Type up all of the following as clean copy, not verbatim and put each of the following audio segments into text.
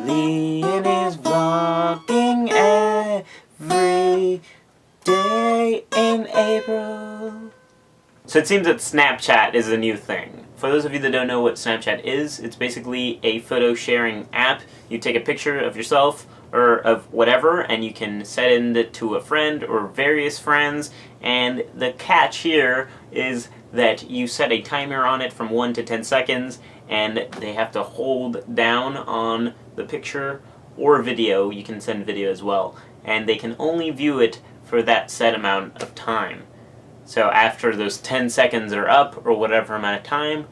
Julian is vlogging every day in April. So it seems that Snapchat is a new thing. For those of you that don't know what Snapchat is, it's basically a photo sharing app. You take a picture of yourself or of whatever and you can send it to a friend or various friends, and the catch here is that you set a timer on it from 1 to 10 seconds and they have to hold down on the picture or video. You can send video as well, and they can only view it for that set amount of time. So after those 10 seconds are up, or whatever amount of time,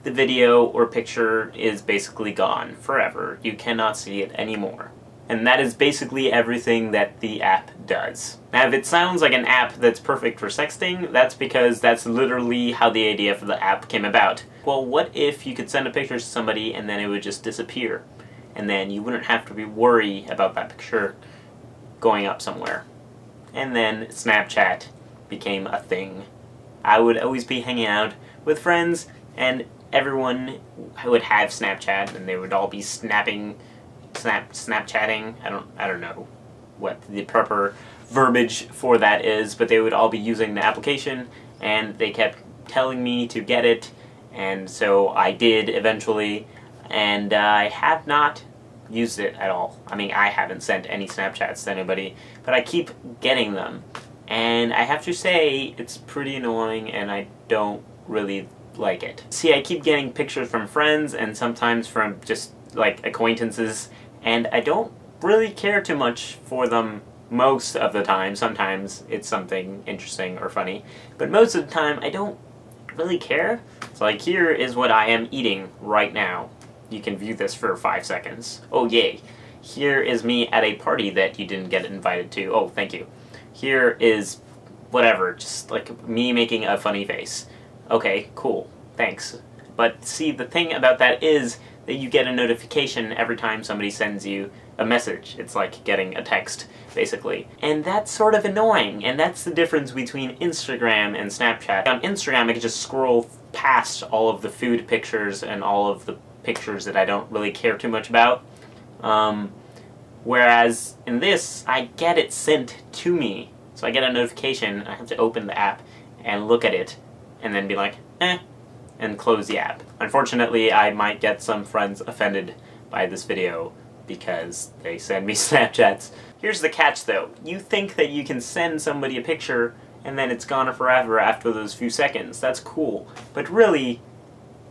the video or picture is basically gone forever. You cannot see it anymore. And that is basically everything that the app does. Now, if it sounds like an app that's perfect for sexting, that's because that's literally how the idea for the app came about. Well, what if you could send a picture to somebody and then it would just disappear? And then you wouldn't have to worry about that picture going up somewhere. And then Snapchat became a thing. I would always be hanging out with friends and everyone would have Snapchat and they would all be Snapchatting. I don't know what the proper verbiage for that is, but they would all be using the application and they kept telling me to get it, and so I did eventually, and I have not used it at all. I mean, I haven't sent any Snapchats to anybody, but I keep getting them. And I have to say, it's pretty annoying and I don't really like it. See, I keep getting pictures from friends and sometimes from just like acquaintances, and I don't really care too much for them most of the time. Sometimes it's something interesting or funny, but most of the time I don't really care. So like, here is what I am eating right now. You can view this for 5 seconds. Oh yay. Here is me at a party that you didn't get invited to. Oh, thank you. Here is whatever, just like me making a funny face. Okay, cool, thanks. But see, the thing about that is that you get a notification every time somebody sends you a message. It's like getting a text, basically. And that's sort of annoying, and that's the difference between Instagram and Snapchat. On Instagram, I can just scroll past all of the food pictures and all of the pictures that I don't really care too much about. Whereas in this, I get it sent to me. So I get a notification, I have to open the app and look at it, and then be like, and close the app. Unfortunately, I might get some friends offended by this video because they send me Snapchats. Here's the catch though. You think that you can send somebody a picture and then it's gone forever after those few seconds. That's cool. But really,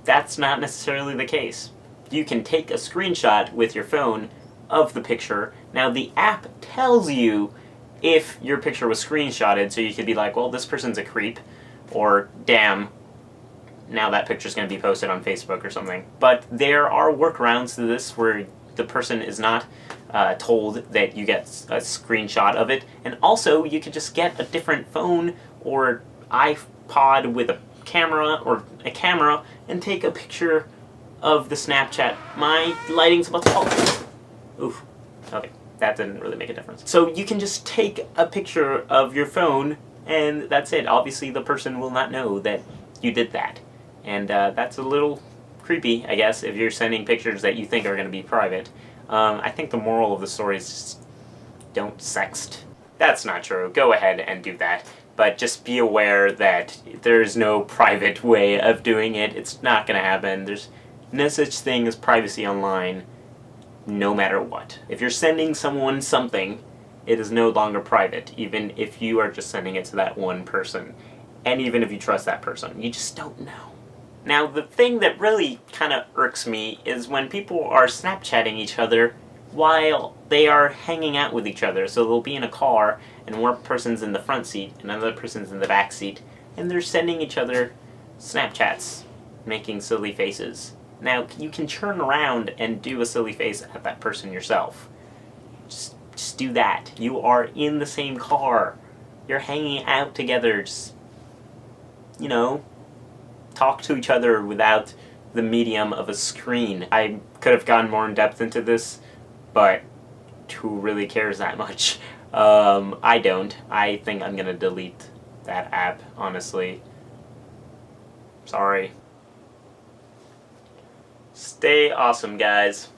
that's not necessarily the case. You can take a screenshot with your phone of the picture. Now the app tells you if your picture was screenshotted, so you could be like, well, this person's a creep, or damn, now that picture's going to be posted on Facebook or something. But there are workarounds to this where the person is not told that you get a screenshot of it, and also you could just get a different phone or iPod with a camera and take a picture of the Snapchat. My lighting's about to fall. Oof. Okay, that didn't really make a difference. So you can just take a picture of your phone and that's it. Obviously the person will not know that you did that. And that's a little creepy, I guess, if you're sending pictures that you think are going to be private. I think the moral of the story is just don't sext. That's not true. Go ahead and do that. But just be aware that there's no private way of doing it. It's not going to happen. There's no such thing as privacy online. No matter what. If you're sending someone something, it is no longer private, even if you are just sending it to that one person. And even if you trust that person, you just don't know. Now, the thing that really kind of irks me is when people are Snapchatting each other while they are hanging out with each other. So they'll be in a car, and one person's in the front seat, and another person's in the back seat, and they're sending each other Snapchats, making silly faces. Now, you can turn around and do a silly face at that person yourself. Just do that. You are in the same car. You're hanging out together. Just, you know, talk to each other without the medium of a screen. I could have gone more in depth into this, but who really cares that much? I don't. I think I'm gonna delete that app, honestly. Sorry. Stay awesome, guys.